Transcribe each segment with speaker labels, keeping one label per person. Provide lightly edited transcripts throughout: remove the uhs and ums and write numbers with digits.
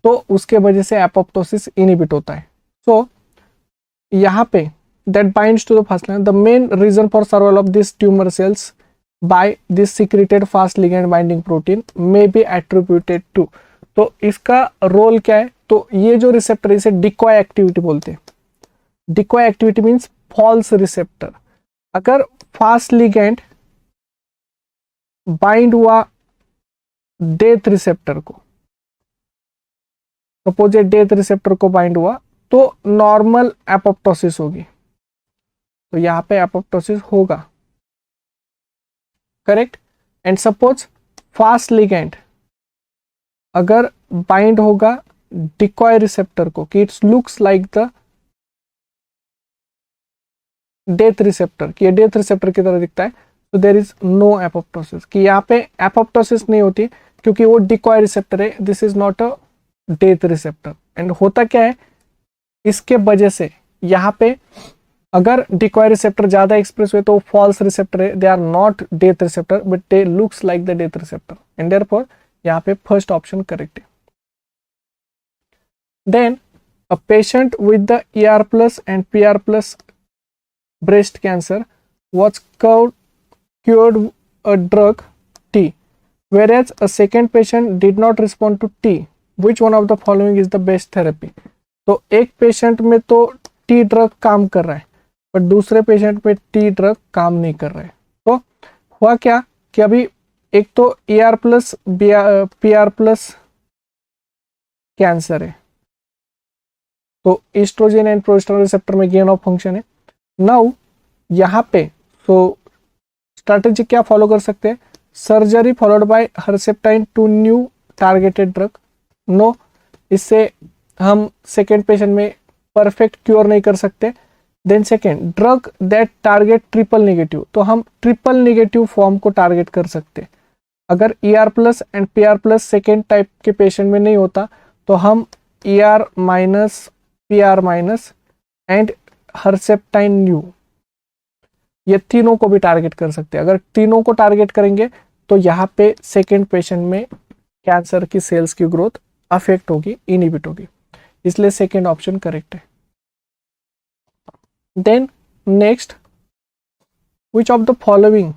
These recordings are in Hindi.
Speaker 1: तो उसके वजह से एपोप्टोसिस इनहिबिट होता है। सो यहाँ पे that binds to the fast ligand, the main reason for survival of these tumor cells by this secreted fast ligand binding protein may be attributed to, तो इसका रोल क्या है, तो ये जो रिसेप्टर इसे डिकॉय एक्टिविटी बोलते हैं। Decoy activity means false receptor. अगर फास्ट लिगैंड बाइंड हुआ डेथ रिसेप्टर को, सपोज ये डेथ रिसेप्टर को बाइंड हुआ, तो नॉर्मल एपोप्टोसिस होगी, तो यहां पे एपोप्टोसिस होगा, correct. And suppose fast ligand अगर बाइंड होगा डिकॉय रिसेप्टर को, कि it's looks like the death receptor, कि ये डेथ रिसेप्टर की तरह दिखता है, तो देयर इज नो एपोप्टोसिस, कि यहाँ पे एपोप्टोसिस नहीं होती क्योंकि वो डिकॉय रिसेप्टर है, this is not a death receptor. And होता क्या है, इसके वजह से यहाँ पे अगर डिकॉय रिसेप्टर ज्यादा एक्सप्रेस हुए तो फॉल्स रिसेप्टर है, they are not death receptor but they looks like the death receptor, and therefore यहाँ पे फर्स्ट ऑप्शन करेक्ट है। Then a patient with the ER plus and PR plus breast cancer was cured a drug T, whereas a second patient did not respond to T. Which one of the following is the best therapy? तो एक पेशेंट में तो T ड्रग काम कर रहा है, पर दूसरे पेशेंट में T ड्रग काम नहीं कर रहा है। तो हुआ क्या कि अभी एक तो ER plus PR plus cancer है, तो ईस्ट्रोजन एंड प्रोजेस्टेरोन रिसेप्टर में गेन ऑफ फंक्शन है। नाउ यहाँ पे सो स्ट्रैटेजी क्या फॉलो कर सकते हैं, surgery followed by Herceptin to new targeted drug, no, इससे हम सेकेंड पेशेंट में परफेक्ट क्योर नहीं कर सकते। Then second drug that target triple negative, तो हम ट्रिपल नेगेटिव फॉर्म को टारगेट कर सकते। अगर ER plus and PR plus second type के पेशेंट में नहीं होता तो हम ER minus PR minus and Herceptin new, ये तीनों को भी टारगेट कर सकते हैं। अगर तीनों को टारगेट करेंगे तो यहाँ पे सेकेंड पेशेंट में कैंसर की सेल्स की ग्रोथ अफेक्ट होगी, इनहिबिट होगी, इसलिए सेकेंड ऑप्शन करेक्ट है। Then next, which of the following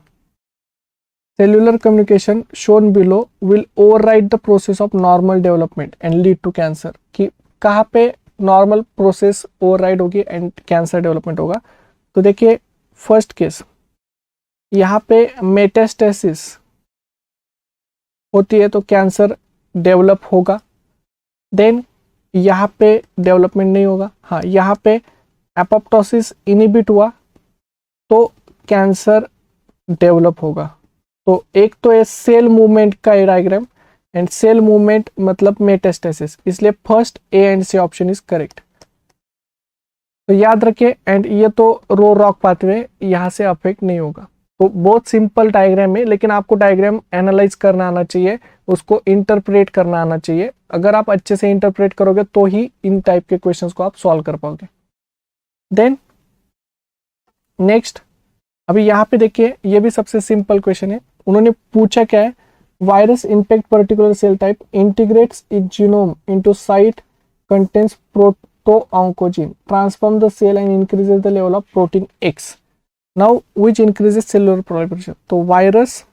Speaker 1: cellular communication shown below will override the process of normal development and lead to cancer, कि कहाँ पे नॉर्मल प्रोसेस ओवरराइड होगी एंड कैंसर डेवलपमेंट होगा। तो देखिए फर्स्ट केस, यहाँ पे मेटास्टेसिस होती है तो कैंसर डेवलप होगा। देन यहाँ पे डेवलपमेंट नहीं होगा, हाँ यहाँ पे एपोप्टोसिस इनहिबिट हुआ तो कैंसर डेवलप होगा। तो एक तो है सेल मूवमेंट का डायग्राम, एंड सेल मूवमेंट मतलब मेटास्टेसिस, इसलिए first A and C option is correct. तो याद रखिए, एंड ये तो रो रॉक पाथवे, यहाँ से अफेक्ट नहीं होगा। तो बहुत सिंपल डायग्राम है, लेकिन आपको डायग्राम एनालाइज करना आना चाहिए, उसको इंटरप्रेट करना आना चाहिए। अगर आप अच्छे से इंटरप्रेट करोगे तो ही इन टाइप के क्वेश्चंस को आप सॉल्व कर पाओगे। देन नेक्स्ट, अभी यहाँ पे देखिए ये भी सबसे सिंपल क्वेश्चन है। उन्होंने पूछा क्या है, virus infect particular cell type, integrates its genome into site contains protooncogene, transform the cell and increases the level of protein X, now which increases cellular proliferation. तो वायरस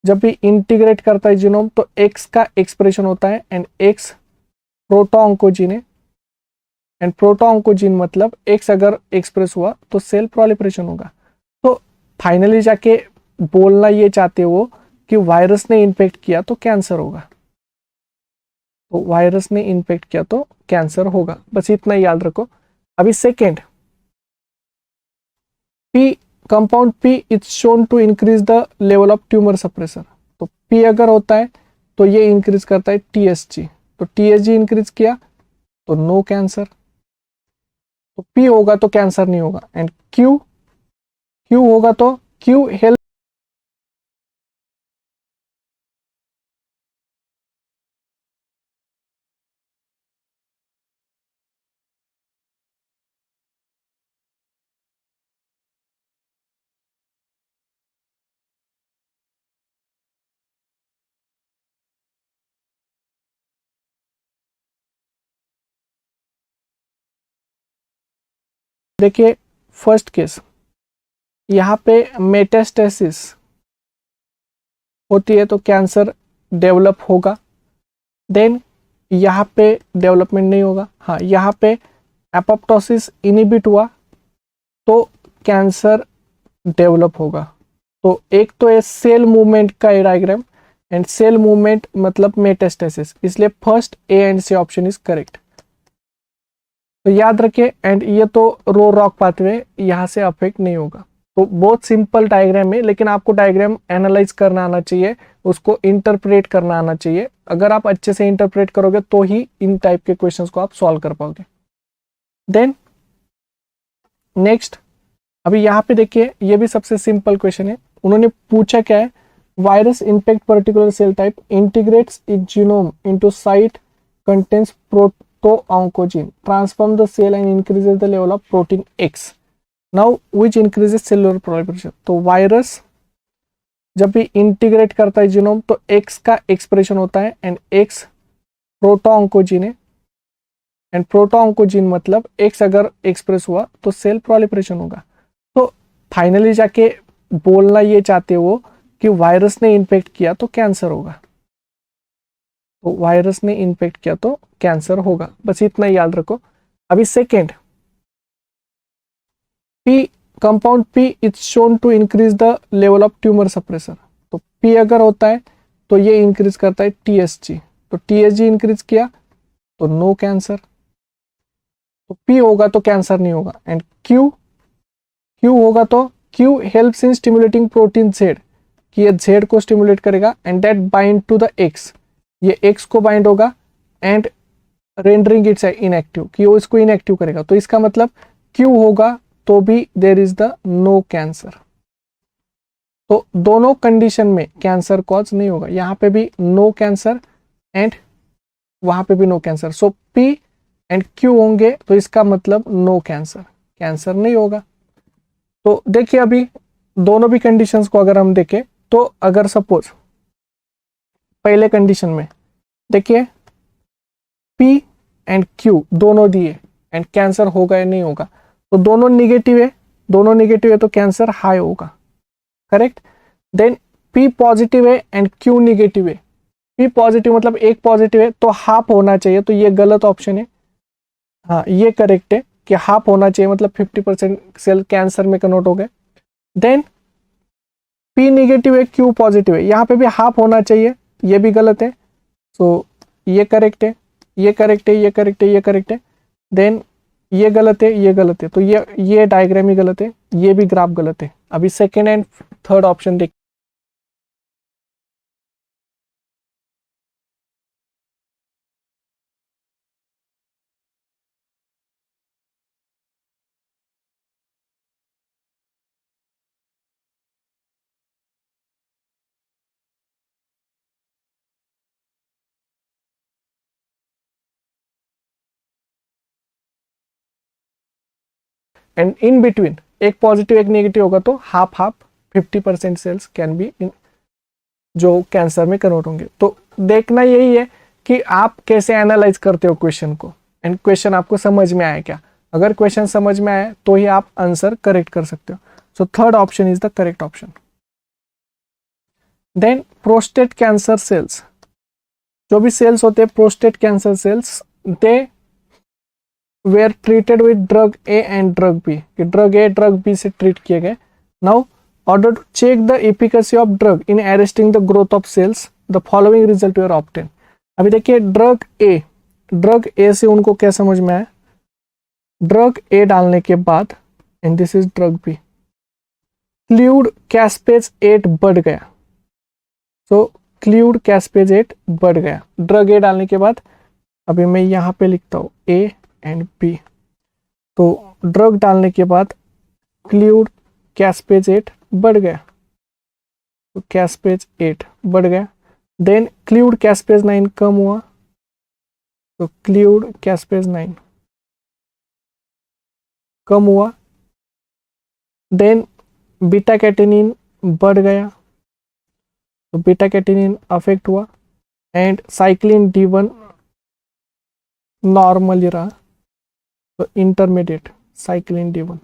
Speaker 1: जब भी इंटीग्रेट करता है जीनोम तो X का एक्सप्रेशन होता है, एंड X प्रोटोऑन्कोजीन है, एंड प्रोटोऑन्कोजीन मतलब X अगर एक्सप्रेस हुआ तो सेल प्रोलिफरेशन होगा। तो फाइनली जाके बोलना ये चाहते हो कि वायरस ने इन्फेक्ट किया तो कैंसर होगा, तो वायरस ने इन्फेक्ट किया तो कैंसर होगा, बस इतना ही याद रखो। अभी second, P compound P is shown to increase the level of tumour suppressor, तो P अगर होता है तो ये इंक्रीज करता है TSG, तो TSG इंक्रीज किया तो नो कैंसर, तो P होगा तो कैंसर नहीं होगा। एंड Q होगा तो Q हेल्थ देखिए फर्स्ट केस, यहाँ पे मेटास्टेसिस होती है तो कैंसर डेवलप होगा। देन यहाँ पे डेवलपमेंट नहीं होगा। हाँ, यहाँ पे एपोप्टोसिस इनिबिट हुआ तो कैंसर डेवलप होगा। तो एक तो है सेल मूवमेंट का डायग्राम, एंड सेल मूवमेंट मतलब मेटास्टेसिस, इसलिए first A and C option is correct. तो याद रखिए, एंड ये तो रो रॉक पाथवे, यहाँ से अफेक्ट नहीं होगा। तो बहुत सिंपल डायग्राम है, लेकिन आपको डायग्राम एनालाइज करना आना चाहिए, उसको इंटरप्रेट करना आना चाहिए। अगर आप अच्छे से इंटरप्रेट करोगे तो ही इन टाइप के क्वेश्चंस को आप सॉल्व कर पाओगे। देन नेक्स्ट, अभी यहाँ पे देखिए, ये भी सबसे सिंपल क्वेश्चन है। उन्होंने पूछा क्या है, virus infect particular cell type, integrates its genome into site contains protooncogene, transform the cell and increases the level of protein X, now which increases cellular proliferation. तो वायरस जब भी इंटीग्रेट करता है जीनोम तो एक्स का एक्सप्रेशन होता है, एंड एक्स प्रोटोऑन्कोजीन है, एंड प्रोटोऑन्कोजीन मतलब एक्स अगर एक्सप्रेस हुआ तो सेल प्रोलिफरेशन होगा। तो फाइनली जाके बोलना ये चाहते हो कि वायरस ने इन्फेक्ट किया तो कैंसर होगा, तो वायरस ने इन्फेक्ट किया तो कैंसर होगा, बस इतना याद रखो। अभी second, P compound P is shown to increase the level of tumour suppressor. तो पी अगर होता है तो ये इंक्रीज करता है टीएसजी, तो टीएसजी इंक्रीज किया तो नो कैंसर, तो पी होगा तो कैंसर नहीं होगा। एंड क्यू, क्यू होगा तो Q helps in stimulating protein Z, कि ये जेड को स्टिमुलेट करेगा, and that bind to the X, ये एक्स को बाइंड होगा, एंड रेंडरिंग इट्स इनएक्टिव, कि वो इसको इनएक्टिव करेगा। तो इसका मतलब क्यू होगा तो भी there is the no cancer. तो दोनों कंडीशन में कैंसर कॉज नहीं होगा, यहां पे भी नो कैंसर एंड वहां पे भी no cancer. So P and Q होंगे तो इसका मतलब नो कैंसर, कैंसर नहीं होगा। तो देखिए अभी दोनों भी कंडीशंस को अगर हम देखें तो अगर सपोज पहले कंडीशन में देखिए पी एंड क्यू दोनों दिए, एंड कैंसर होगा या नहीं होगा, तो दोनों निगेटिव है, दोनों निगेटिव है तो कैंसर हाई होगा, करेक्ट। देन पी पॉजिटिव है एंड क्यू निगेटिव है, पी पॉजिटिव मतलब एक पॉजिटिव है तो हाफ होना चाहिए, तो ये गलत ऑप्शन है। हाँ, ये करेक्ट है कि हाफ होना चाहिए, मतलब 50% सेल कैंसर में कन्वर्ट हो गए। देन पी निगेटिव है क्यू पॉजिटिव है, यहाँ पे भी हाफ होना चाहिए, ये भी गलत है। सो ये करेक्ट है, ये करेक्ट है, ये करेक्ट है, ये करेक्ट है। देन ये गलत है, ये गलत है, तो ये डायग्राम ही गलत है, ये भी ग्राफ गलत है। अभी सेकेंड एंड थर्ड ऑप्शन देख, एंड इन बिटवीन एक पॉजिटिव एक नेगेटिव होगा तो half half 50% cells can be in जो कैंसर में कन्वर्ट होंगे। तो देखना यही है कि आप कैसे एनालाइज करते हो क्वेश्चन को, एंड क्वेश्चन आपको समझ में आया क्या। अगर क्वेश्चन समझ में आया तो ही आप आंसर करेक्ट कर सकते हो। So third option is the correct option. Then prostate cancer cells, जो भी सेल्स होते हैं prostate cancer cells, they were treated with drug A and drug B, drug A drug B से ट्रीट किए गए। Now order to check the efficacy of drug in arresting the growth of cells, the following result were obtain. अभी देखिए ड्रग ए से उनको क्या समझ में आया, ड्रग ए डालने के बाद, and this is drug B, cleaved caspase 8 बढ़ गया, सो क्ल्यूड कैस्पेज 8 बढ़ गया ड्रग ए डालने के बाद। अभी मैं यहाँ पे लिखता हूँ ए एंड बी, तो ड्रग डालने के बाद क्ल्यूड कैस्पेज 8 बढ़ गया, तो कैस्पेज 8 बढ़ गया। देन क्ल्यूड कैस्पेज 9 कम हुआ, तो क्ल्यूड कैस्पेज 9 कम हुआ। देन बीटा कैटेनिन बढ़ गया, तो बीटा कैटेनिन अफेक्ट हुआ, एंड साइक्लिन D1 नॉर्मल रहा, तो इंटरमीडिएट साइक्लिन D1।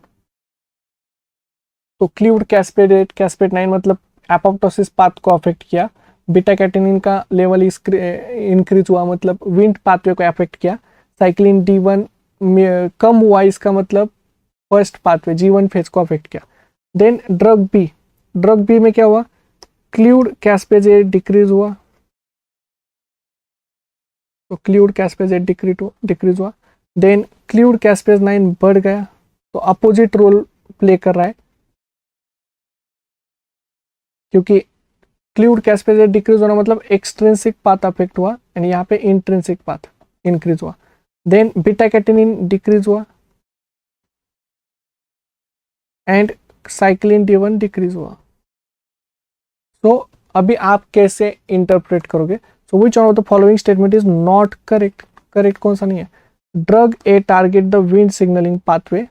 Speaker 1: तो क्लीव्ड कैस्पेड 8 कैस्पेड 9 मतलब एपोप्टोसिस पाथ को अफेक्ट किया, बीटा कैटेनिन का लेवल इंक्रीज हुआ मतलब विंड पाथवे को अफेक्ट किया, साइक्लिन D1 कम हुआ इसका मतलब फर्स्ट पाथवे G1 फेज को अफेक्ट किया। देन ड्रग बी में क्या हुआ, क्लीव्ड कैस्पेज 8 डिक्रीज हुआ, तो क्लीव्ड कैस्पेज 8 डिक्रीज हुआ। देन क्लीव्ड कैस्पेज 9 बढ़ गया, तो अपोजिट रोल प्ले कर रहा है क्योंकि क्लीव्ड कैस्पेज 8 डिक्रीज होना मतलब एक्सट्रिंसिक पाथ अफेक्ट हुआ एंड यहाँ पे इंट्रिंसिक पाथ इंक्रीज हुआ। देन बीटा कैटेनिन डिक्रीज हुआ एंड साइक्लिन D1 डिक्रीज हुआ। तो अभी आप कैसे इंटरप्रेट करोगे, so which one of the following statement is not correct, correct कौन सा नहीं है, drug A target the Wnt signalling pathway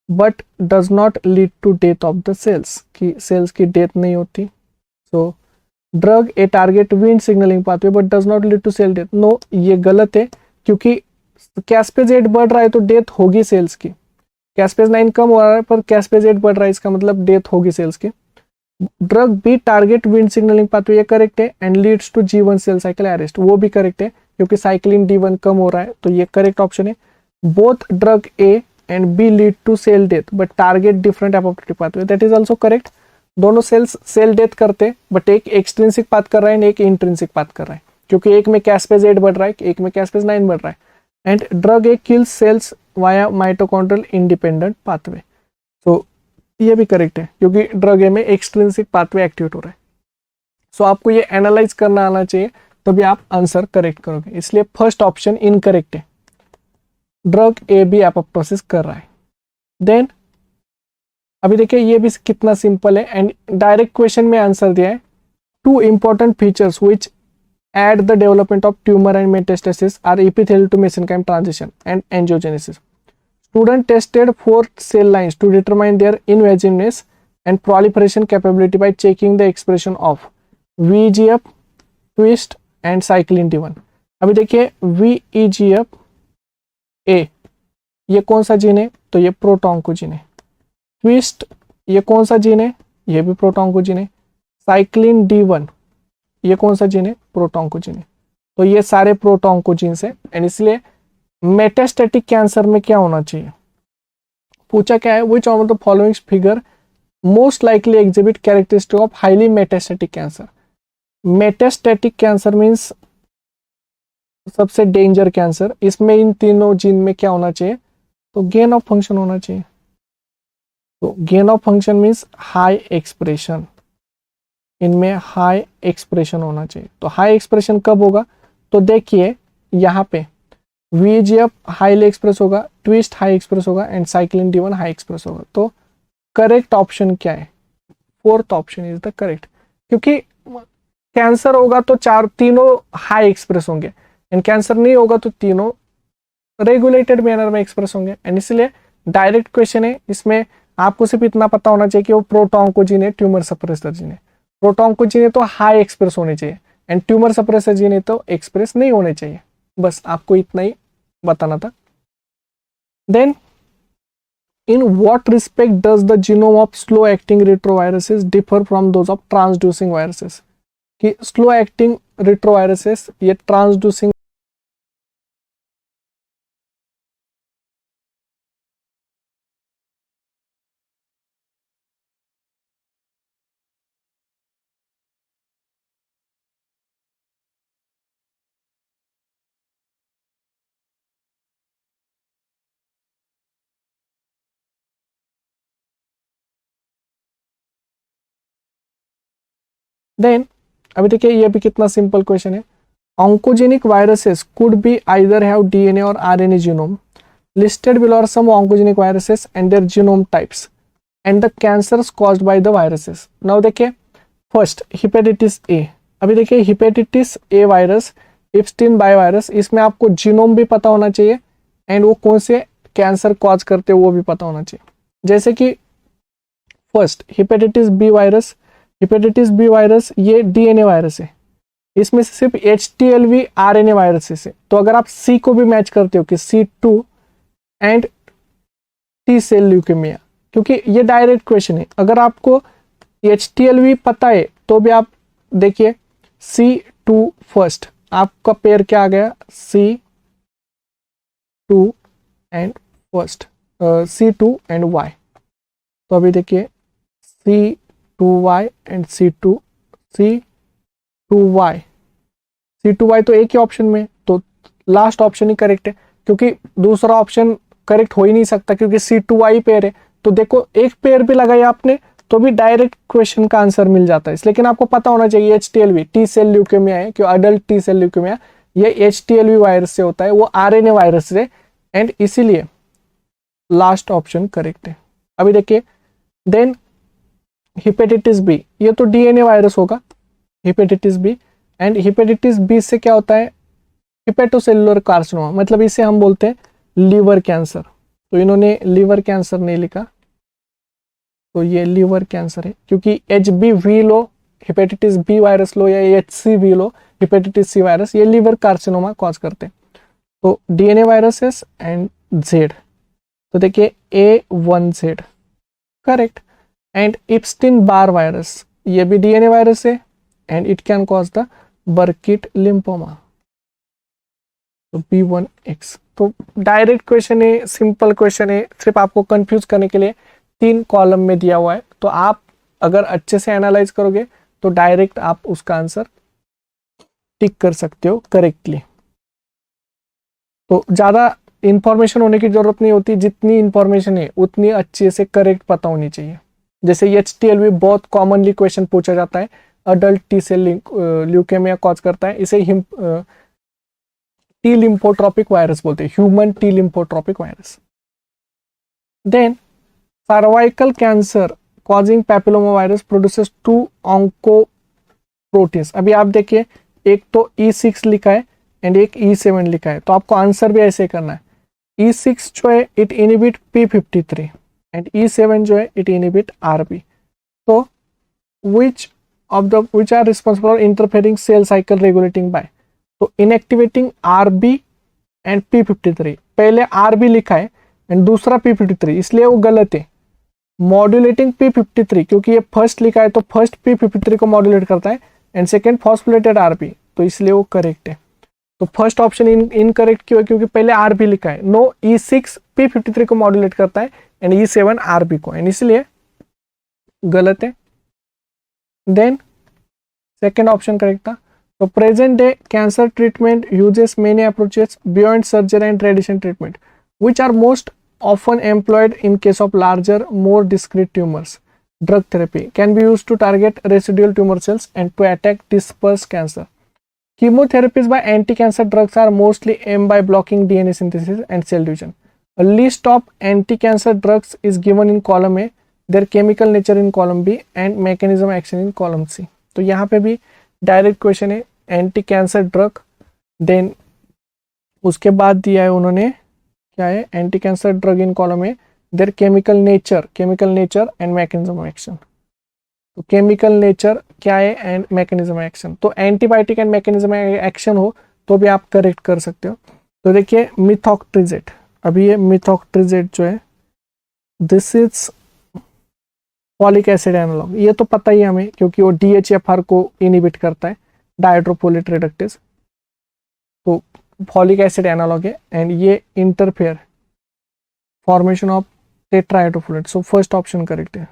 Speaker 1: but does not lead to death of the cells, की सेल्स की डेथ नहीं होती। So drug A target Wnt signalling pathway but does not lead to cell death, no ये गलत है क्योंकि कैस्पेज 8 बढ़ रहा है तो डेथ होगी सेल्स की, कैस्पेज 9 कम हो रहा है पर कैस्पेज 8 बढ़ रहा है इसका मतलब डेथ होगी सेल्स की। Drug B target Wnt signalling pathway ये करेक्ट है and leads to G1 cell cycle arrest, वो भी करेक्ट है क्योंकि साइक्लिन D1 कम हो रहा है तो ये करेक्ट ऑप्शन है। Both drug A and B lead to cell death but target different apoptotic pathway, that is also correct. दोनों सेल्स सेल डेथ करते बट एक एक्सट्रिंसिक पाथ कर रहा है एक इंट्रिंसिक पाथ कर रहा है क्योंकि एक में कैस्पेज 8 बढ़ रहा है एक में कैस्पेज 9 बढ़ रहा है and drug A kills cells via mitochondrial independent pathway, so ये भी करेक्ट है क्योंकि ड्रग ए में एक्सट्रिंसिक पाथवे एक्टिवेट हो रहा है। सो आपको ये एनालाइज करना आना चाहिए तभी आप आंसर करेक्ट करोगे, इसलिए फर्स्ट ऑप्शन इनकरेक्ट है, ड्रग ए भी एपोप्टोसिस कर रहा है। देन अभी देखिए ये भी कितना सिंपल है एंड डायरेक्ट क्वेश्चन में आंसर दिया है, two important features which at the development of tumour and metastasis are epithelial to mesenchyme transition and angiogenesis. Student tested 4 cell lines to determine their invasiveness and proliferation capability by checking the expression of VEGF, twist and cyclin D1। अभी देखिए VEGF A ये कौन सा जीन है, तो ये प्रोटोन्कोजीन है। ट्विस्ट ये कौन सा जीन है, ये भी प्रोटोन्कोजीन है। साइक्लिन D1 ये कौन सा जीन है, प्रोटोन्कोजीन है। तो ये सारे प्रोटोन्कोजीन्स है एंड इसलिए मेटास्टैटिक कैंसर में क्या होना चाहिए, पूछा क्या है, विच of the following figure most likely exhibit characteristic of highly metastatic cancer. Metastatic cancer means सबसे डेंजर कैंसर, इसमें इन तीनों जीन में क्या होना चाहिए, तो गेन ऑफ फंक्शन होना चाहिए। तो gain of function means high expression, इनमें हाई एक्सप्रेशन होना चाहिए। तो हाई एक्सप्रेशन कब होगा, तो देखिए यहाँ पे VEGF हाईली एक्सप्रेस होगा, ट्विस्ट हाई एक्सप्रेस होगा and cyclin D1 high express होगा। तो करेक्ट ऑप्शन क्या है, fourth option is the correct, क्योंकि कैंसर होगा तो तीनों हाई एक्सप्रेस होंगे एंड कैंसर नहीं होगा तो तीनों रेगुलेटेड मैनर में एक्सप्रेस होंगे एंड इसलिए डायरेक्ट क्वेश्चन है, इसमें आपको सिर्फ इतना पता होना चाहिए कि वो प्रोटोन्कोजीन है, ट्यूमर सप्रेसर जीन है। प्रोटोन्कोजीन है तो हाई एक्सप्रेस होने चाहिए एंड ट्यूमर सप्रेसर जीन है तो एक्सप्रेस नहीं होने चाहिए, बस आपको इतना ही बताना था। Then in what respect does the genome of slow acting retroviruses differ from those of transducing viruses, कि स्लो एक्टिंग रेट्रोवायरसेस ये ट्रांसड्यूसिंग देन अभी देखिए ये भी कितना सिंपल क्वेश्चन है, oncogenic viruses could be either have DNA और RNA जीनोम, listed below are some oncogenic viruses and their genome types and the cancers caused by the viruses। now देखिए फर्स्ट हेपेटाइटिस ए, अभी देखिए हेपेटाइटिस ए वायरस इप्स्टीन बायोवायरस, इसमें आपको जीनोम भी पता होना चाहिए एंड वो कौन से कैंसर कॉज करते हैं वो भी पता होना चाहिए। जैसे कि first hepatitis B virus, hepatitis B virus ये DNA वायरस है, इसमें से सिर्फ HTLV RNA वायरसेस है। तो अगर आप C को भी मैच करते हो कि C2 and T cell leukaemia, क्योंकि ये डायरेक्ट क्वेश्चन है। अगर आपको HTLV पता है तो भी आप देखिए C2 फर्स्ट, आपका पेयर क्या आ गया, C2 and first, C2 and Y। तो अभी देखिए C2Y एंड C2Y, C2Y तो एक ही ऑप्शन में, तो लास्ट ऑप्शन ही करेक्ट है, क्योंकि दूसरा ऑप्शन करेक्ट हो ही नहीं सकता, क्योंकि C2Y पेयर है। तो देखो एक पेयर भी लगाया आपने तो भी डायरेक्ट क्वेश्चन का आंसर मिल जाता है। लेकिन आपको पता होना चाहिए HTLV टी सेल ल्यूकेमिया है, क्यों अडल्ट टी सेल ल्यूकेमिया ये HTLV वायरस से होता है, वो RNA वायरस से, एंड इसीलिए लास्ट ऑप्शन करेक्ट है। अभी देखिए देन हेपेटाइटिस बी, ये तो DNA वायरस होगा, hepatitis B, and hepatitis B से क्या होता है, हिपेटोसेलुलर कार्सिनोमा, मतलब इसे हम बोलते हैं लीवर कैंसर। तो इन्होंने लीवर कैंसर नहीं लिखा, तो ये लीवर कैंसर है, क्योंकि HBV लो हेपेटाइटिस बी वायरस लो या HCV लो हेपेटाइटिस सी वायरस, ये लीवर कार्सिनोमा कॉज करते हैं। तो DNA वायरसेस एंड Z, तो देखिए A1Z correct. And Epstein Barr virus, ये भी DNA वायरस है, and it can cause the Burkitt lymphoma, तो B1X। तो डायरेक्ट क्वेश्चन है, सिंपल क्वेश्चन है, सिर्फ आपको कंफ्यूज करने के लिए 3 कॉलम में दिया हुआ है। तो आप अगर अच्छे से एनालाइज करोगे तो डायरेक्ट आप उसका आंसर टिक कर सकते हो करेक्टली। तो ज्यादा इंफॉर्मेशन होने की जरूरत नहीं होती, जितनी इंफॉर्मेशन है उतनी अच्छे से करेक्ट पता होनी चाहिए। जैसे HTLV बहुत कॉमनली क्वेश्चन पूछा जाता है, adult T cell leukaemia cause करता है, इसे टी लिम्फोट्रोपिक वायरस बोलते हैं, human T lymphotropic virus. Then cervical cancer causing papilloma virus produces 2 oncoproteins. अभी आप देखिए एक तो E6 लिखा है एंड एक E7 लिखा है, तो आपको आंसर भी ऐसे करना है। E6 जो है it inhibit P53 and E7 जो है इट इनिबिट RB। तो which are responsible for interfering cell cycle regulating by, तो इनएक्टिवेटिंग RB एंड P53, पहले RB लिखा है एंड दूसरा P53, इसलिए वो गलत है। मॉड्यूलेटिंग P53, क्योंकि ये फर्स्ट लिखा है तो फर्स्ट P53 को मॉड्यूलेट करता है एंड सेकेंड फॉस्फोलेटेड RB, तो इसलिए वो करेक्ट है। तो फर्स्ट ऑप्शन इनकरेक्ट क्यों है, क्योंकि पहले RB लिखा है। नो, E6 P53 को मॉड्यूलेट करता है एंड E7 RB को, एंड इसलिए गलत है। देन सेकेंड ऑप्शन करेक्ट था। तो present day cancer treatment uses many approaches beyond surgery and radiation treatment, which are most often employed in case of larger, more discrete tumors. Drug therapy can be used to target residual tumor cells and to attack dispersed cancer. Chemotherapies by anti-cancer drugs are mostly aimed by blocking DNA synthesis and cell division. A list of anti-cancer drugs is given in column A, their chemical nature in column B, and mechanism action in column C. तो यहाँ पे भी डायरेक्ट क्वेश्चन है, एंटी कैंसर ड्रग, देन उसके बाद दिया है उन्होंने क्या है, anti cancer drug in column में their chemical nature and mechanism of action. तो केमिकल नेचर क्या है एंड मैकेनिज्म एक्शन, तो एंटीबायोटिक एंड मैकेनिज्म एक्शन हो तो भी आप करेक्ट कर सकते हो। तो देखिए मिथॉक्ट्रिजेट, अभी ये मिथॉक्ट्रिजेट जो है this is folic acid analogue, ये तो पता ही हमें क्योंकि वो DHFR को इनिबिट करता है, डायड्रोफोलेट रिडक्टेज, तो फॉलिक एसिड एनालॉग है एंड ये interfere formation of tetrahydrofolate, so first option correct है।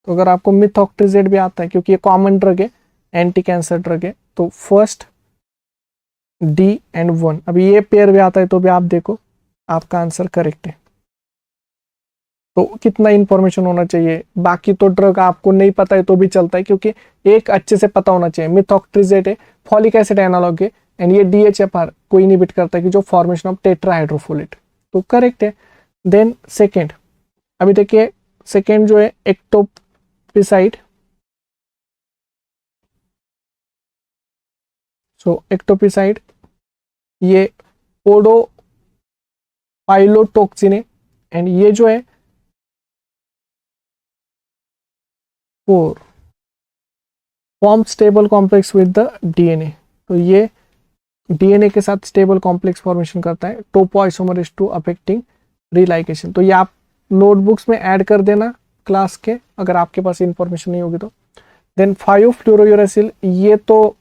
Speaker 1: तो अगर आपको मिथॉक्ट्रिजेट भी आता है क्योंकि ये कॉमन ड्रग है, एंटी कैंसर ड्रग है, तो फर्स्ट D एंड 1, अभी ये पेयर भी आता है तो भी आप देखो आपका आंसर करेक्ट है। तो कितना इंफॉर्मेशन होना चाहिए, बाकी तो ड्रग आपको नहीं पता है तो भी चलता है, क्योंकि एक अच्छे से पता होना चाहिए। मिथॉक्ट्रिजेट है, फॉलिक एसिड एनालॉग है एंड ये DHFR को इनिबिट करता है कि जो फॉर्मेशन ऑफ टेट्राहाइड्रोफोलेट, तो करेक्ट है। देन सेकेंड, अभी देखिए सेकेंड जो है एक्टोपिसाइड, सो एक्टोपिसाइड ये ओडोपाइलोटोक्सिन है एंड ये जो है form stable complex with the DNA, तो ये DNA के साथ स्टेबल कॉम्प्लेक्स फॉर्मेशन करता है, टोपोआइसोमरेज 2 अफेक्टिंग रिलाइगेशन। तो ये आप नोटबुक्स में ऐड कर देना क्लास के, अगर आपके पास इंफॉर्मेशन नहीं होगी तो। देन 5 फ्लोरोयूरेसिल, ये तो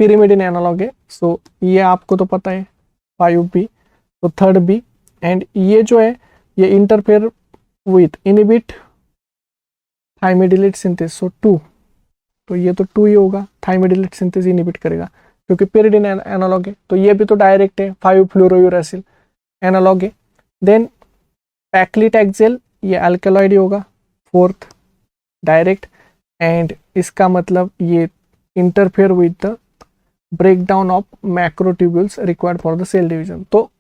Speaker 1: pyrimidine एनालॉग है, सो ये आपको तो पता है 5B, तो 3rd B। एंड ये जो है ये इंटरफेयर विथ इनिबिट थाइमिडिलेट सिंथेस, सो 2, तो ये तो 2 ही होगा, थाइमिडिलेट सिंथेस इनिबिट करेगा क्योंकि pyridine एनालॉग है। तो ये भी तो डायरेक्ट है, 5 फ्लोरोयूरेसिल एनालॉग है। देन पैक्लिटैक्सेल, ये अल्कलॉइड ही होगा, 4th डायरेक्ट, एंड इसका मतलब ये interfere with the breakdown of microtubules required for the cell division. तो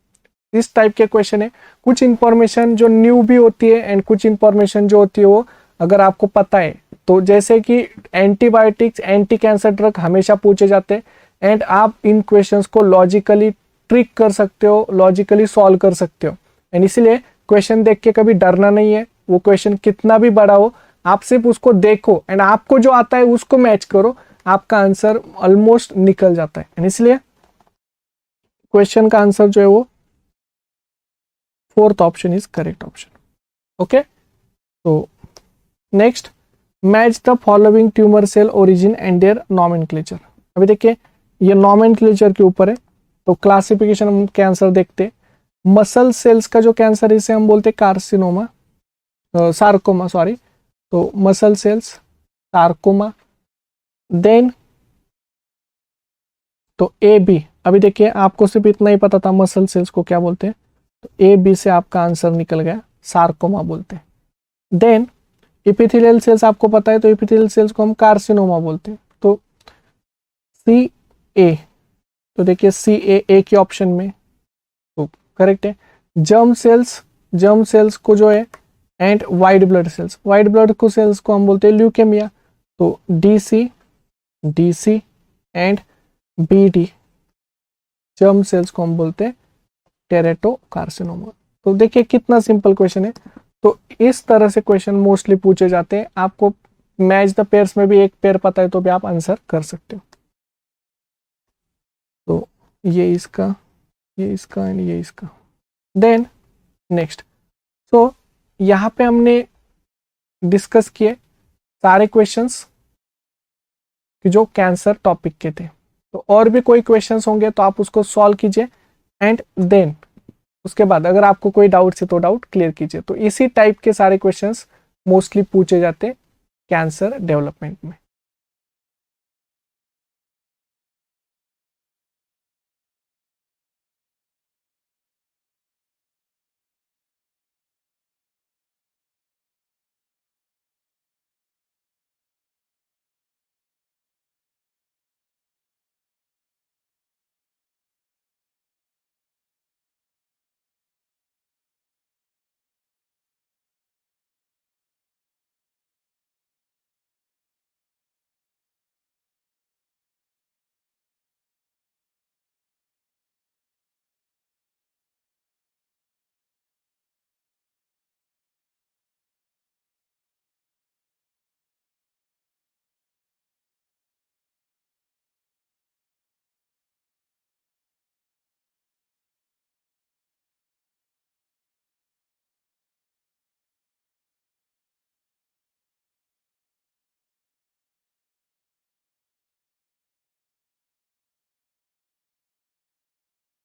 Speaker 1: इस टाइप के क्वेश्चन है, कुछ इंफॉर्मेशन जो न्यू भी होती है एंड कुछ इंफॉर्मेशन जो होती है वो अगर आपको पता है, तो जैसे कि एंटीबायोटिक्स, एंटी कैंसर ड्रग हमेशा पूछे जाते हैं एंड आप इन क्वेश्चंस को लॉजिकली ट्रिक कर सकते हो, लॉजिकली सॉल्व कर सकते हो। एंड इसलिए क्वेश्चन देख के कभी डरना नहीं है, वो क्वेश्चन कितना भी बड़ा हो आप सिर्फ उसको देखो एंड आपको जो आता है उसको मैच करो, आपका आंसर ऑलमोस्ट निकल जाता है। एंड इसलिए क्वेश्चन का आंसर जो है वो 4th option is correct option. Okay, तो next, match the following tumour cell origin and their nomenclature. अभी देखिए ये नॉमेनक्लेचर के ऊपर है, तो क्लासिफिकेशन हम कैंसर देखते हैं। मसल सेल्स का जो कैंसर है इसे हम बोलते हैं कार्सिनोमा, सार्कोमा सॉरी, तो मसल सेल्स सार्कोमा। देन तो AB, अभी देखिए आपको सिर्फ इतना ही पता था मसल सेल्स को क्या बोलते हैं, तो AB से आपका आंसर निकल गया, सार्कोमा बोलते हैं। देन इपिथेलियल सेल्स आपको पता है, तो इपिथेलियल सेल्स को हम कार्सिनोमा बोलते हैं। तो CA, तो देखिए CA एक ही ऑप्शन में तो करेक्ट है। जर्म सेल्स को जो है and white blood cells, white blood को सेल्स को हम बोलते हैं ल्यूकेमिया, तो DC and BD, germ cells को हम बोलते हैं टेरेटोकार्सिनोमा। तो देखिए कितना सिंपल क्वेश्चन है। तो इस तरह से क्वेश्चन मोस्टली पूछे जाते हैं, आपको मैच द पेयर्स में भी एक पेयर पता है तो भी आप आंसर कर सकते हो। तो ये इसका एंड ये इसका। देन नेक्स्ट, सो यहाँ पे हमने डिस्कस किए सारे क्वेश्चंस कि जो कैंसर टॉपिक के थे। तो और भी कोई क्वेश्चंस होंगे तो आप उसको सॉल्व कीजिए एंड देन उसके बाद अगर आपको कोई डाउट है तो डाउट क्लियर कीजिए। तो इसी टाइप के सारे क्वेश्चंस मोस्टली पूछे जाते हैं कैंसर डेवलपमेंट में।